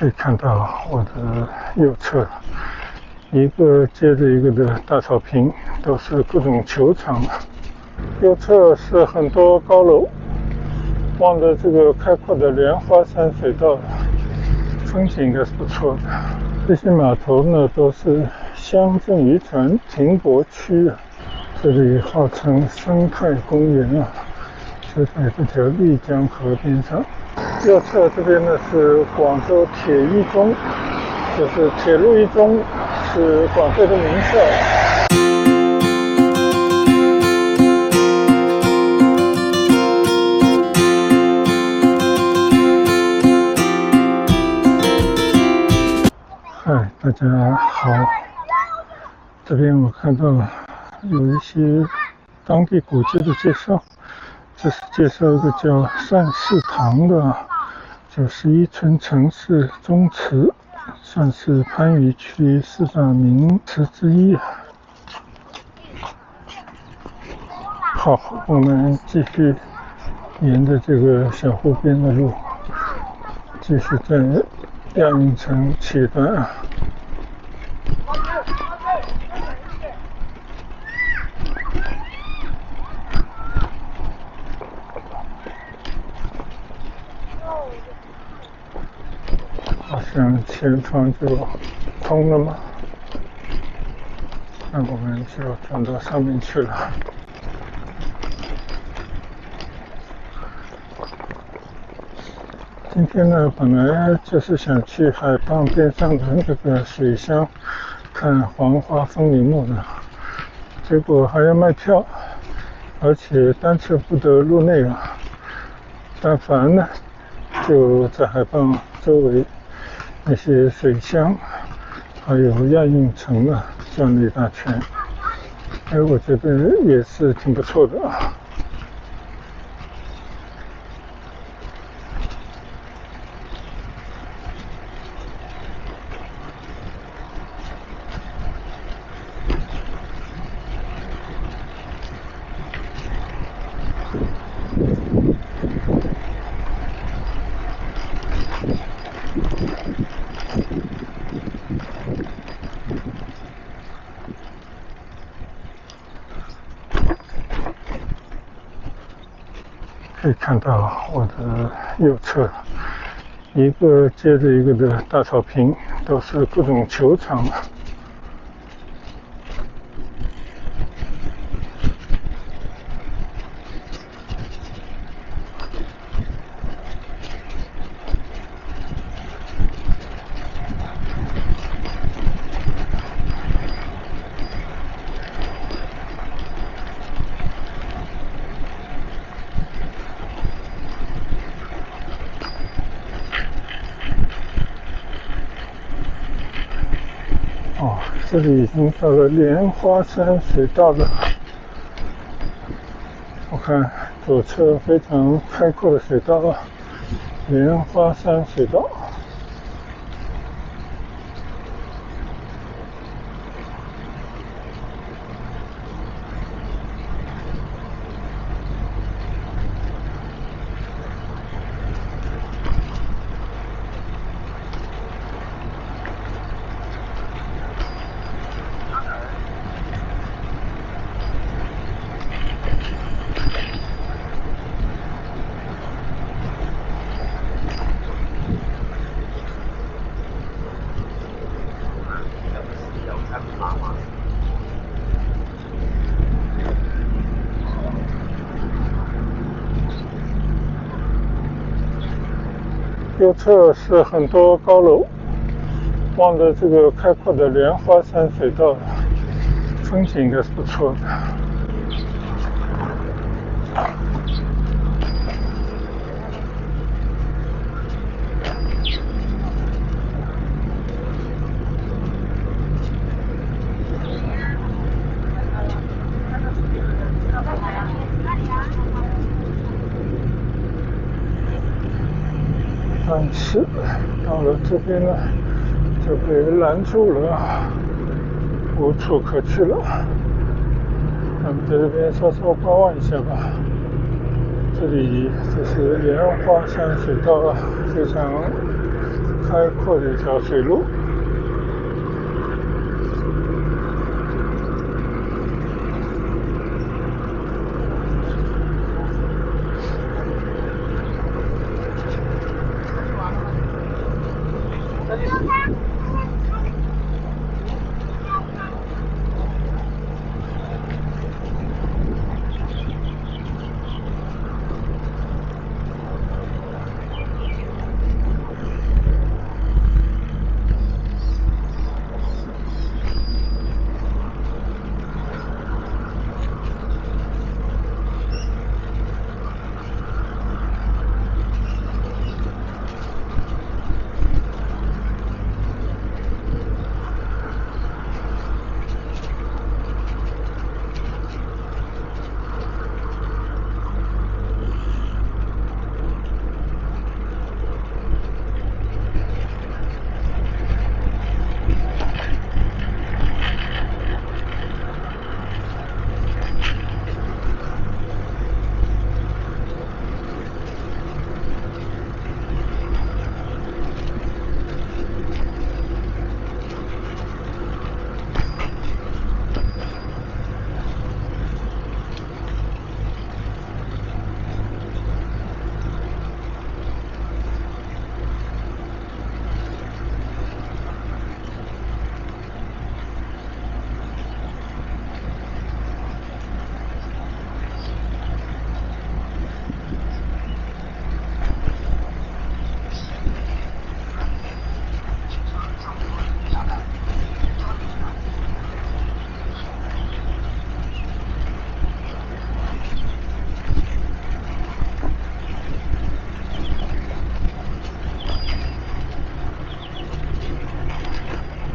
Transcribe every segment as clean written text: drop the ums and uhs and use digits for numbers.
可以看到我的右侧一个接着一个的大草坪，都是各种球场。右侧是很多高楼，望着这个开阔的莲花山水道，风景应该是不错的。这些码头呢都是乡镇渔船停泊区啊，这里号称生态公园啊，就在这条丽江河边上。右侧这边呢是广州铁一中，就是铁路一中，是广州的名校。嗨，大家好，这边我看到有一些当地古迹的介绍，这是介绍一个叫善事堂的，91村城市宗祠，算是番禺区4大名祠之一。好，我们继续沿着这个小湖边的路，继续在亚运城起端啊。好像前方就通了吗？那我们就转到上面去了。今天呢，本来就是想去海浜边上的那个水乡看黄花风铃木的，结果还要卖票，而且单车不得入内了。但凡呢，就在海浜周围那些水乡还有亚运城啊转了一大圈，我觉得也是挺不错的啊。可以看到我的右侧一个接着一个的大草坪，都是各种球场。这里已经到了莲花山水道了。我看左侧非常开阔的水道啊，莲花山水道。右侧是很多高楼，望着这个开阔的莲花山水道，风景应该是不错的。但是到了这边呢，就被拦住了，无处可去了。咱们在这边稍稍观望一下吧。这里就是莲花山水道啊，非常开阔的一条水路。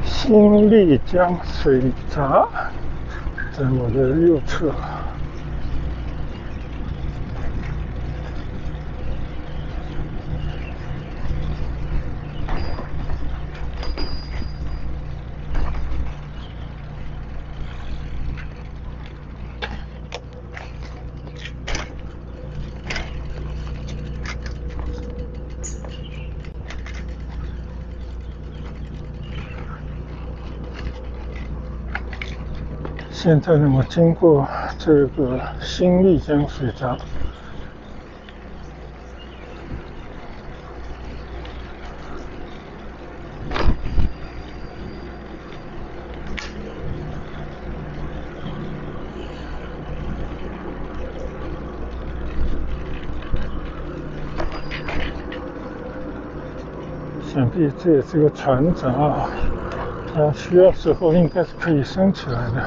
新丽江水闸在我的右侧。现在呢，我经过这个新丽江水闸，想必这也是个船闸，它需要时候应该是可以升起来的。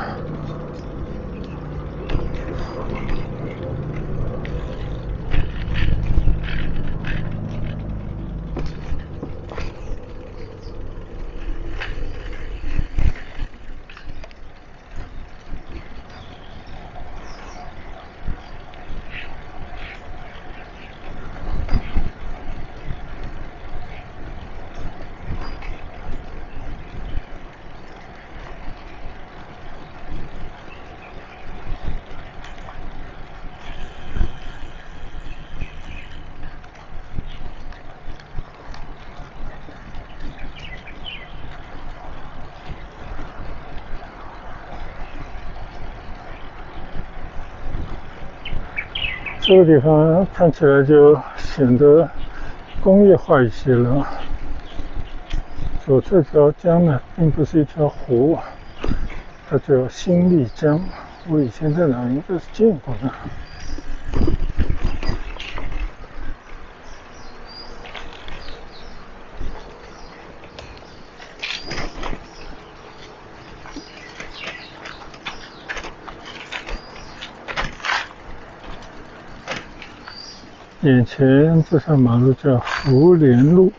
这个地方看起来就显得工业化一些了。左侧这条江呢，并不是一条湖，它叫新丽江。我以前在哪应该是见过的。眼前这条马路叫福联路。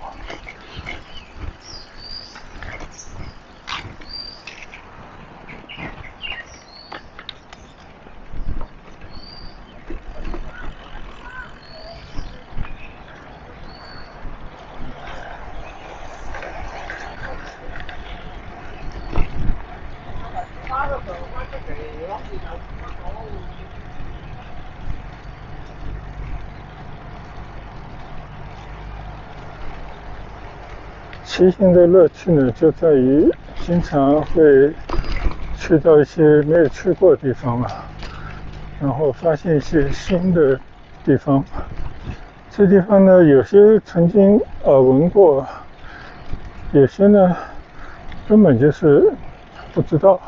骑行的乐趣呢，就在于经常会去到一些没有去过的地方然后发现一些新的地方。这地方呢，有些曾经耳闻过，有些呢根本就是不知道。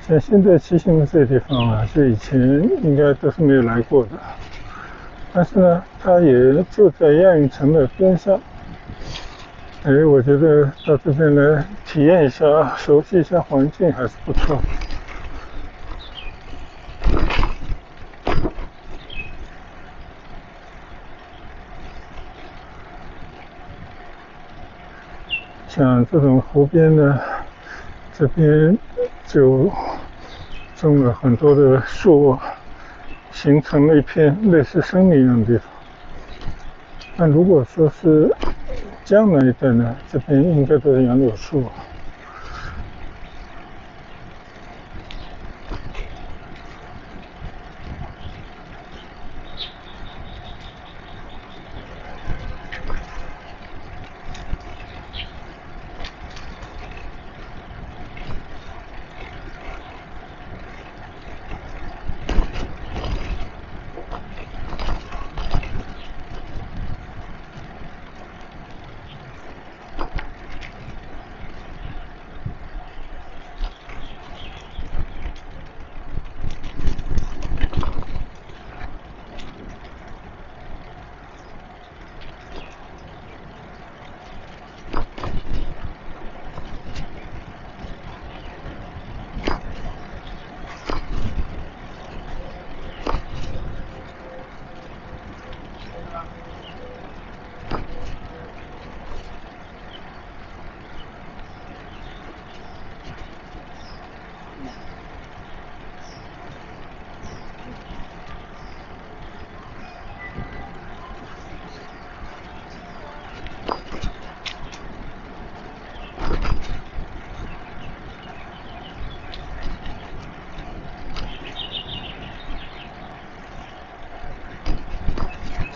像现在骑行的这个地方是以前应该都是没有来过的，但是呢，它也就在亚运城的边上。我觉得到这边来体验一下，熟悉一下环境还是不错。像这种湖边呢，这边就种了很多的树，形成了一片类似森林一样的地方。但如果说是江南一带呢，这边应该都是杨柳树。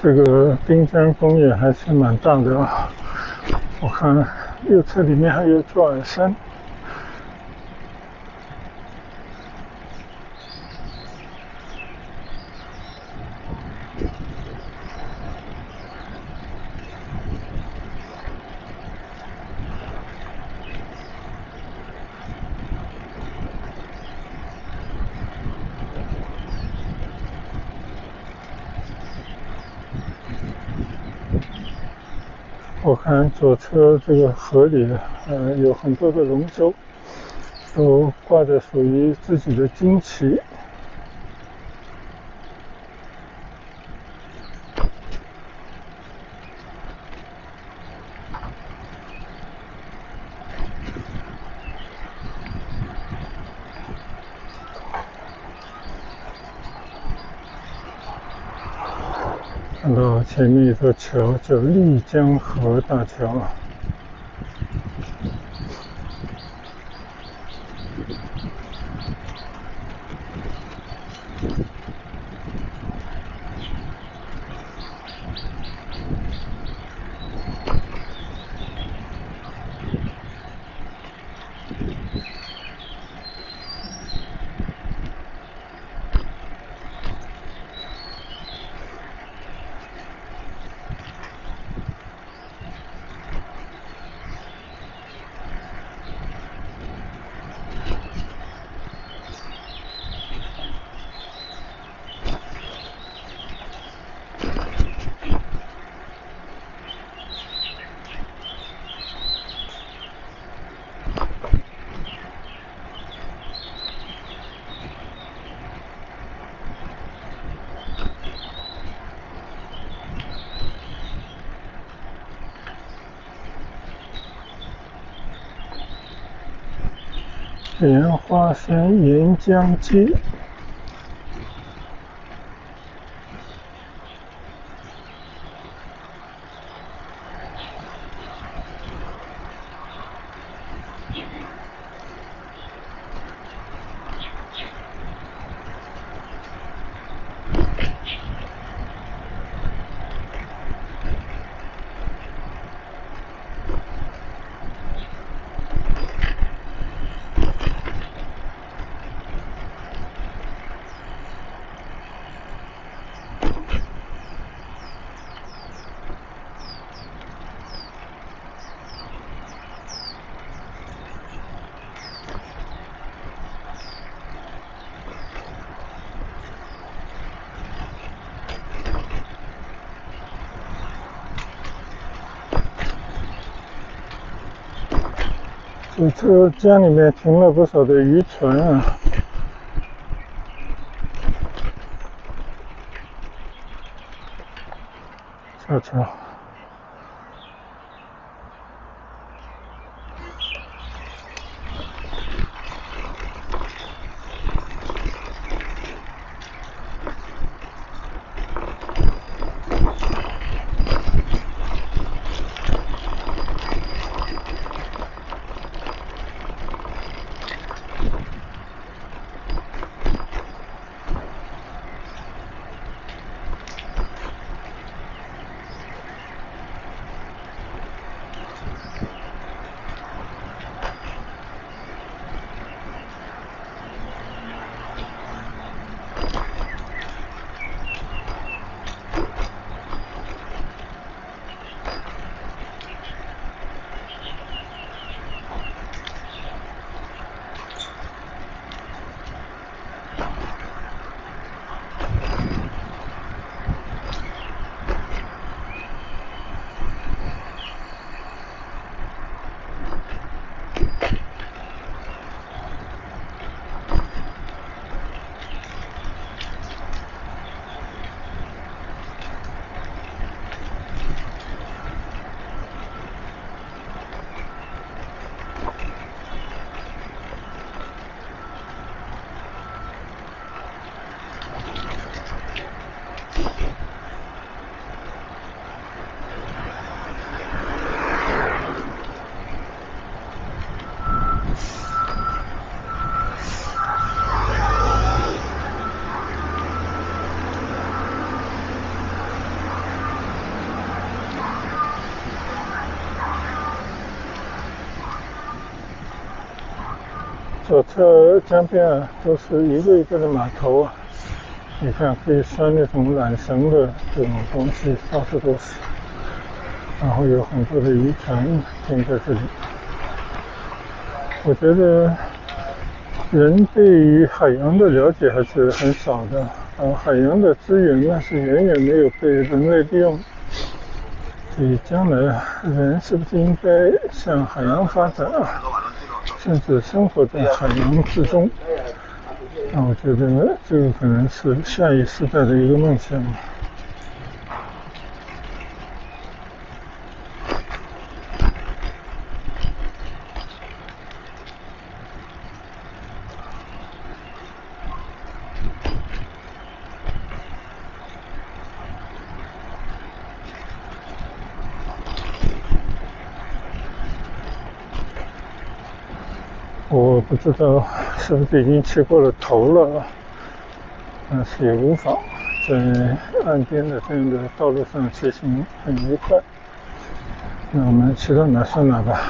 这个滨江公园还是蛮大的我看右侧里面还有座耳山。我看左侧这个河里有很多的龙舟，都挂着属于自己的旌旗。看到前面一座桥叫丽江河大桥。莲花山沿江街。这江里面停了不少的渔船啊，瞧瞧。左侧江边啊，都是一个一个的码头啊。你看，可以拴那种缆绳的这种东西，到处都是。然后有很多的渔船停在这里。我觉得人对于海洋的了解还是很少的，海洋的资源呢是远远没有被人类利用。所以将来人是不是应该向海洋发展啊？甚至生活在海洋之中？那我觉得这个可能是下一世代的一个梦想。我不知道是不是已经骑过了头了，但是也无妨，在岸边的这样的道路上骑行很愉快。那我们骑到哪算哪吧。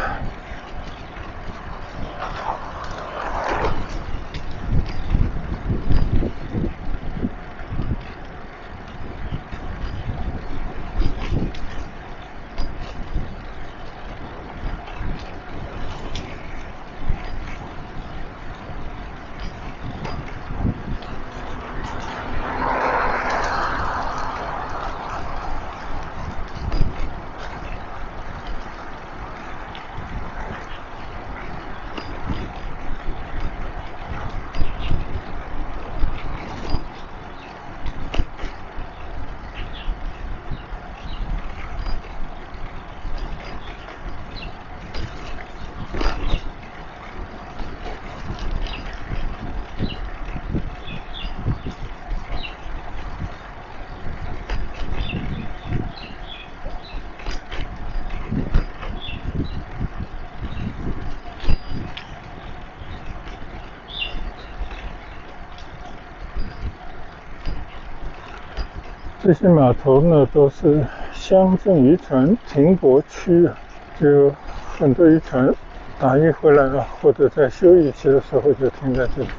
这些码头呢，都是乡镇渔船停泊区啊，就很多渔船打鱼回来了，或者在休渔期的时候就停在这里。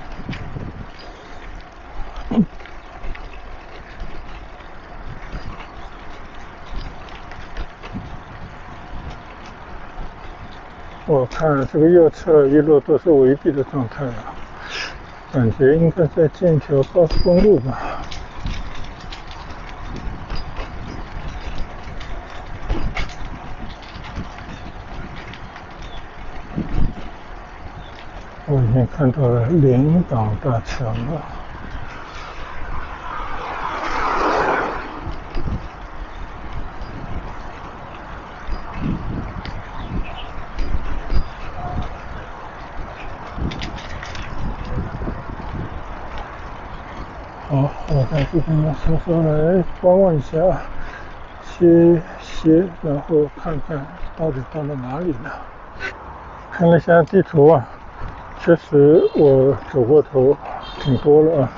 我看这个右侧一路都是围蔽的状态了，感觉应该在建一条高速公路吧。我已经看到了连港大桥了。好，我在这边稍稍来观望一下，歇歇，然后看看到底到了哪里了。看了一下地图啊，确实我走过头挺多了啊。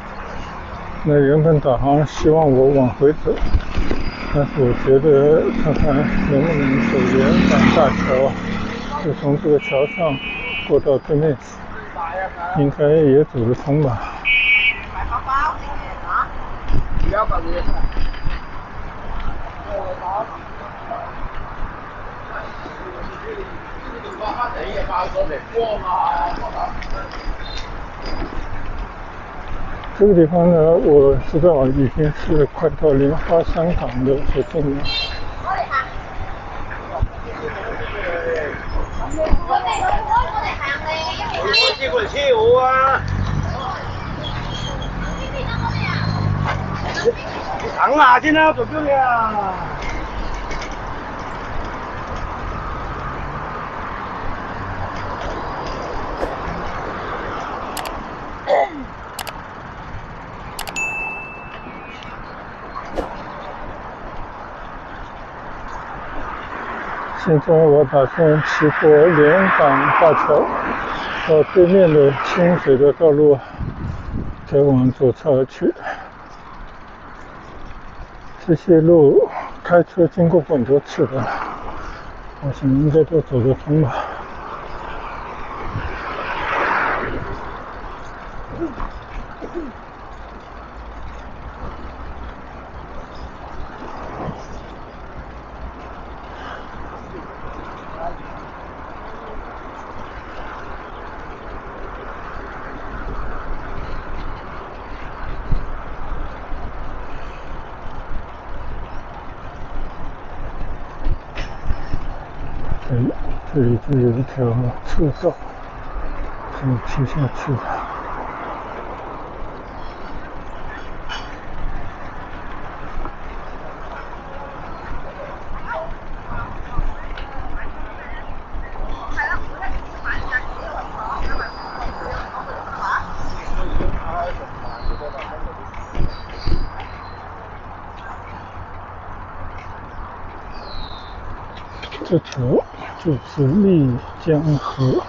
那原本导航希望我往回走，但是我觉得看看能不能走连港大桥，就从这个桥上过到对面，应该也走得通吧。这个地方呢，我知道已经是快到莲花山港的附近了。长啊，今天要走不了。现在我打算骑过连港大桥，到对面的清水的道路，再往左侧去。这些路开车经过过很多次的，我想应该都走得通吧。这里就有一条侧道，可以骑下去的。这条就是丽江河。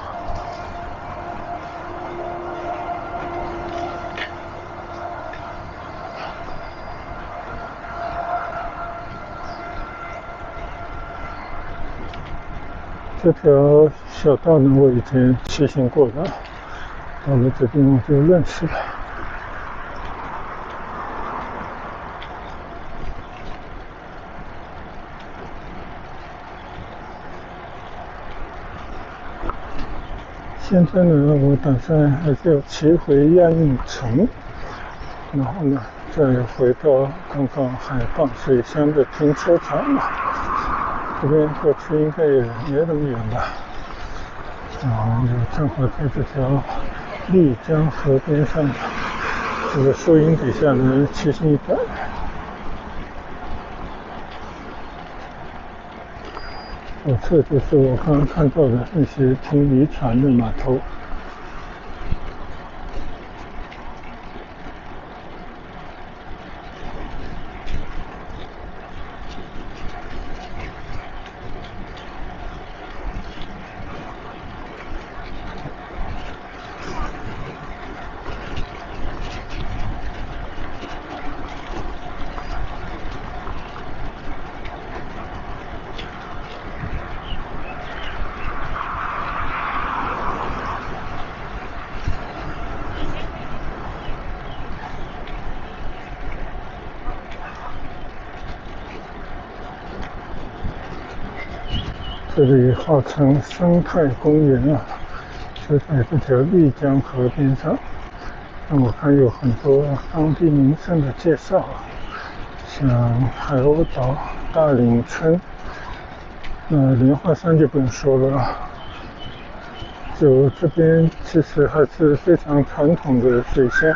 这条小道呢，我以前骑行过的，到了这边我就认识了。现在呢，我打算还是要骑回亚运城，然后呢，再回到刚刚海傍水乡的停车场。这边过去应该也没那么远吧。就正好在这条丽江河边上，这个树荫底下呢，骑行一番。左侧就是我刚刚看到的那些停渔船的码头。这里号称生态公园啊，就在这条丽江河边上。那我看有很多当地名胜的介绍，像海鸥岛、大岭村，莲花山就不用说了。就这边其实还是非常传统的水乡，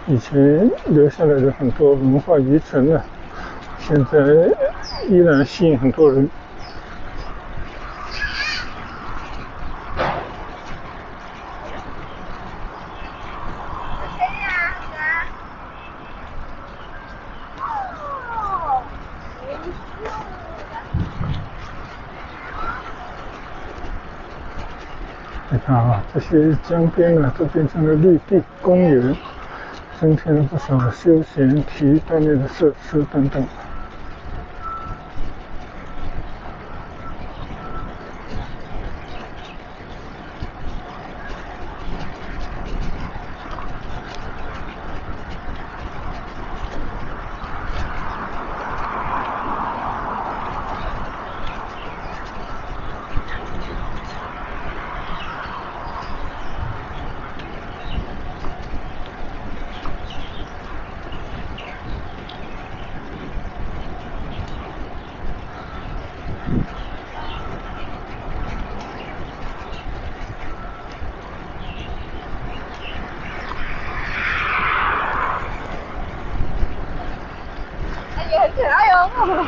以前留下来的很多文化遗存呢，现在依然吸引很多人。你看啊，这些江边呢都变成了绿地公园，增添了不少休闲体育锻炼的设施等等。很可爱哦。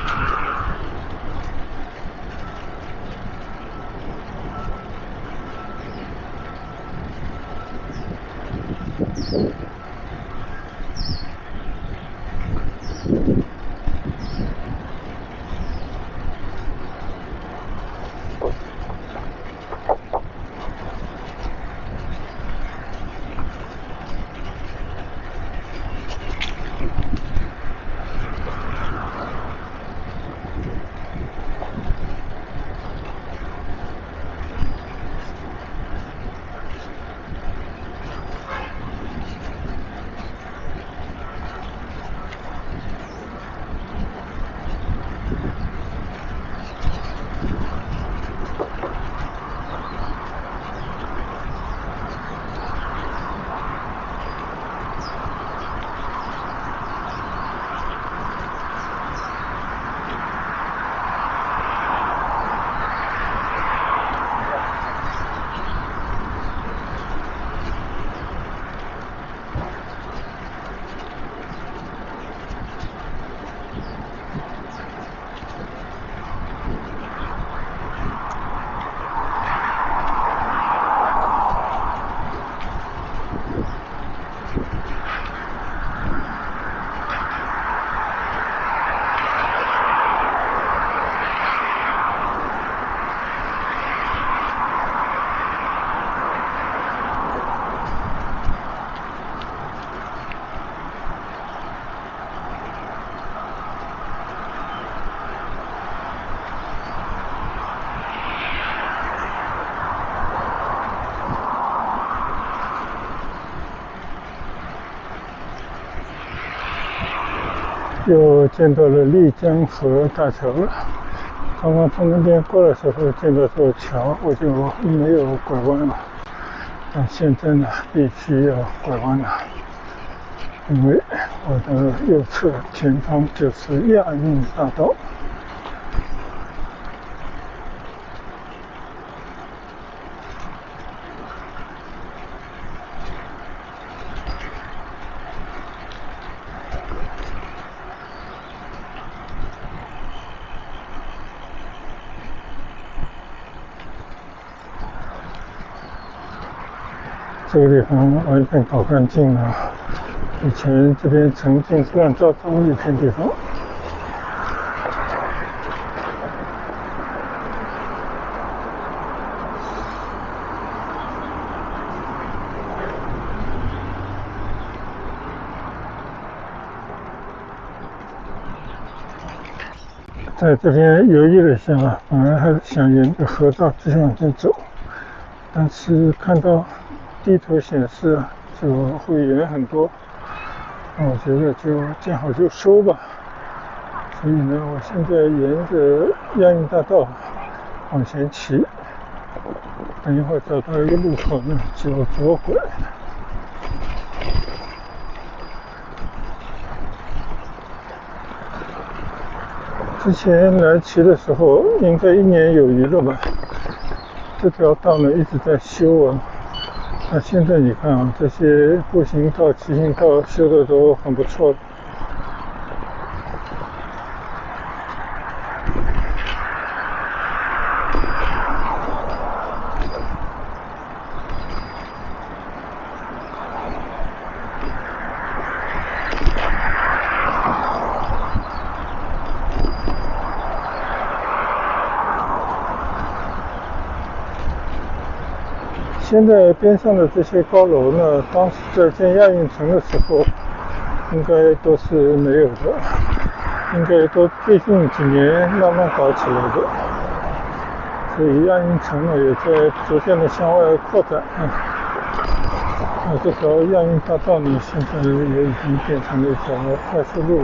又见到了丽江河大桥了。刚刚从那边过来的时候见到这座桥，我就没有拐弯了。但现在呢，必须要拐弯了，因为我的右侧前方就是亚运大道。这个地方完全搞干净了，以前这边曾经是乱糟糟的一片地方。在这边犹豫了一下，本来还想沿着河道继续往前走，但是看到地图显示就会远很多，那我觉得就见好就收吧。所以呢，我现在沿着亚运大道往前骑，等一会儿找到一个路口呢，就左拐。之前来骑的时候，应该1年有余了吧。这条道呢一直在修啊。那现在你看啊，这些步行道、骑行道修的都很不错。现在边上的这些高楼呢，当时在建亚运城的时候，应该都是没有的，应该都最近几年慢慢搞起来的。所以亚运城呢，也在逐渐的向外扩展。这条亚运大道呢，现在也已经变成了一条快速路。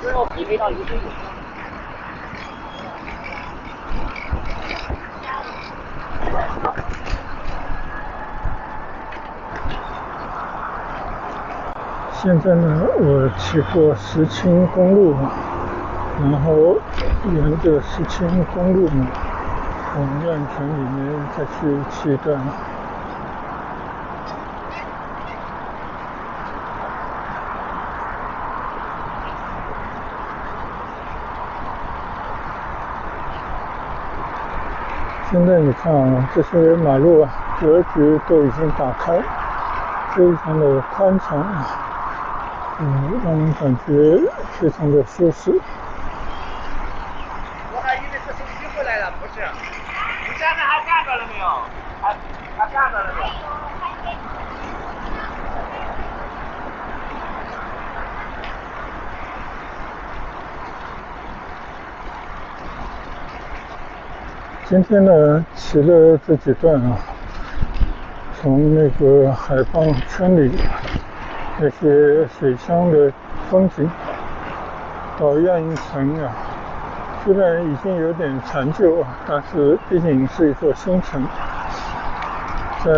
最后匹配到一个队伍。现在呢，我骑过石青公路，然后沿着石青公路呢，往亚运城里面再去骑一段。现在你看啊，这些马路啊，格局都已经打开，非常的宽敞，让人感觉非常的舒适。我还以为是手机回来了，不是。你现在还干着了没有？还干着了没有？今天呢，骑了这几段啊，从那个海傍村里那些水乡的风景，到亚运城啊，虽然已经有点残旧啊，但是毕竟是一座新城。在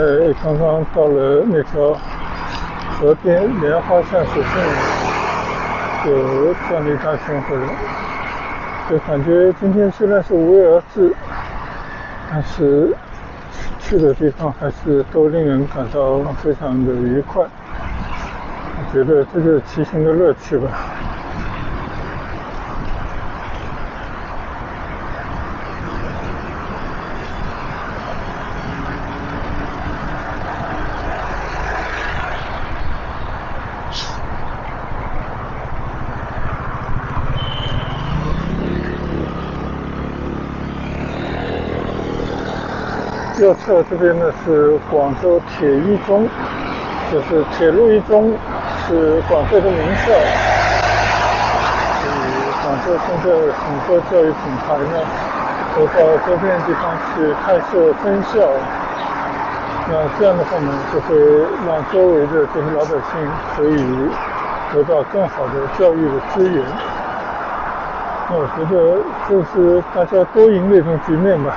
刚刚到了那条河边莲花下水镇，就转了一大圈回来，就感觉今天虽然是无为而治，但是去的地方还是都令人感到非常的愉快。我觉得这就是骑行的乐趣吧。右侧这边呢是广州铁一中，就是铁路一中，是广州的名校。所以广州现在很多教育品牌呢都到周边地方去开设分校。那这样的话呢，就会让周围的这些老百姓可以得到更好的教育的资源。那我觉得这是大家多赢的一种局面吧。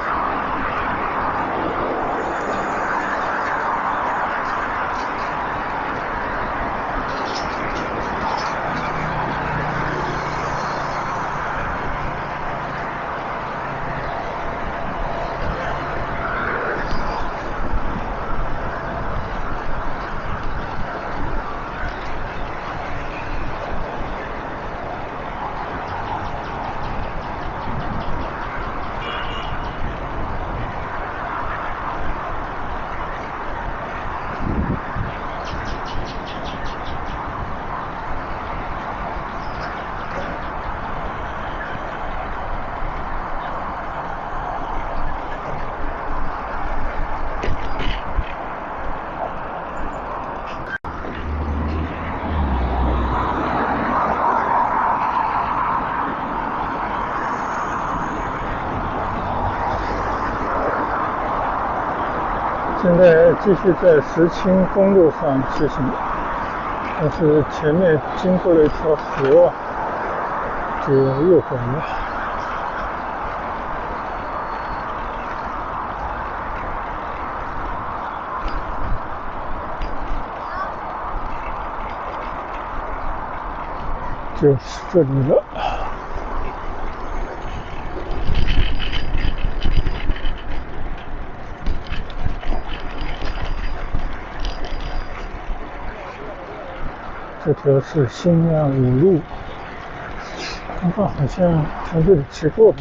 现在继续在石青公路上骑行，但是前面经过了一条河，就要右转了。就是这里了。这条是新亚五路，刚刚好像从这里骑过吧。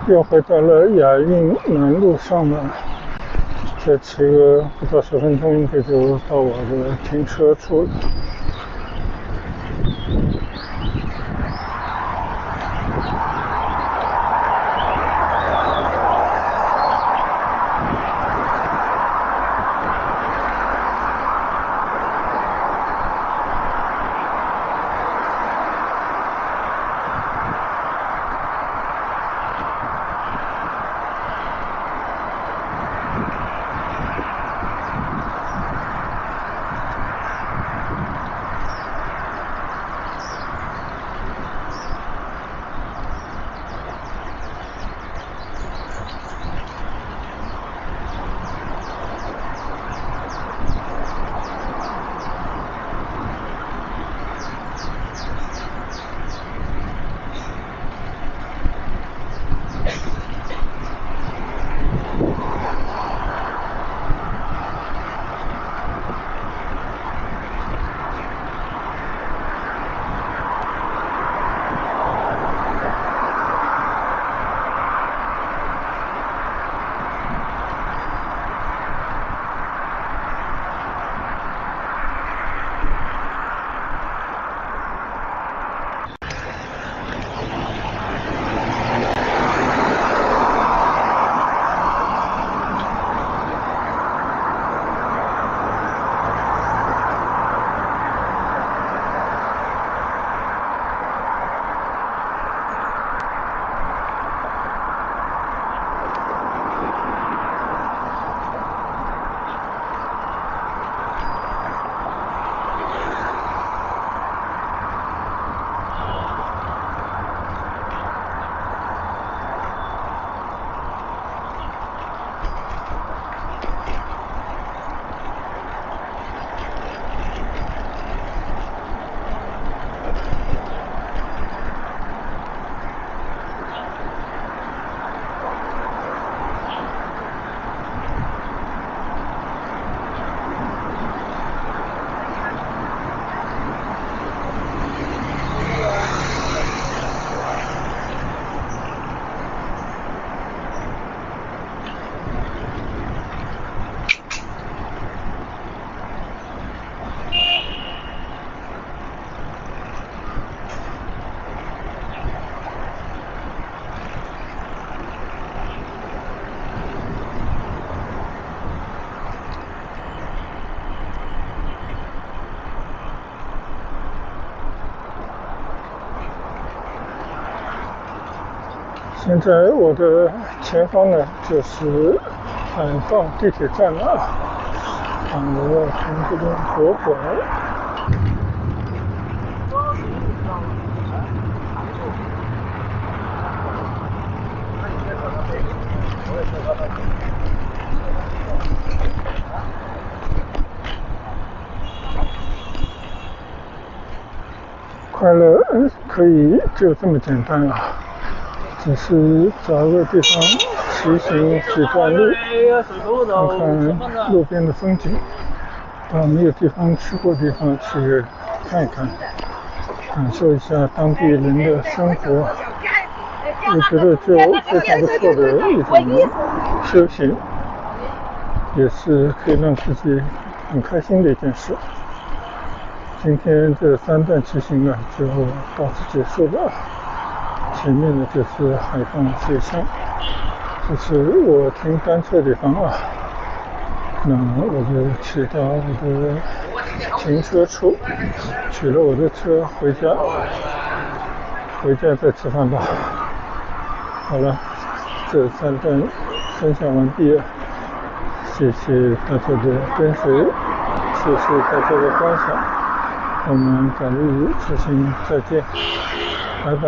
又回到了亚运南路上了，再骑个不到10分钟，应该就到我的停车处了。现在我的前方呢就是海傍地铁站了，我要从这边左拐。快乐可以就这么简单啊，只是找个地方骑行几段路，看看路边的风景，到没有地方去过的地方去看一看，感受一下当地人的生活，我觉得就非常不错的一种休闲，也是可以让自己很开心的一件事。今天这3段骑行呢就到此结束了，前面呢就是海傍水乡，这是我停单车的地方啊，那我就骑到我的停车处，取了我的车回家再吃饭吧。好了，这3段分享完毕了，谢谢大家的跟随，谢谢大家的观赏，我们改日骑行再见，拜拜。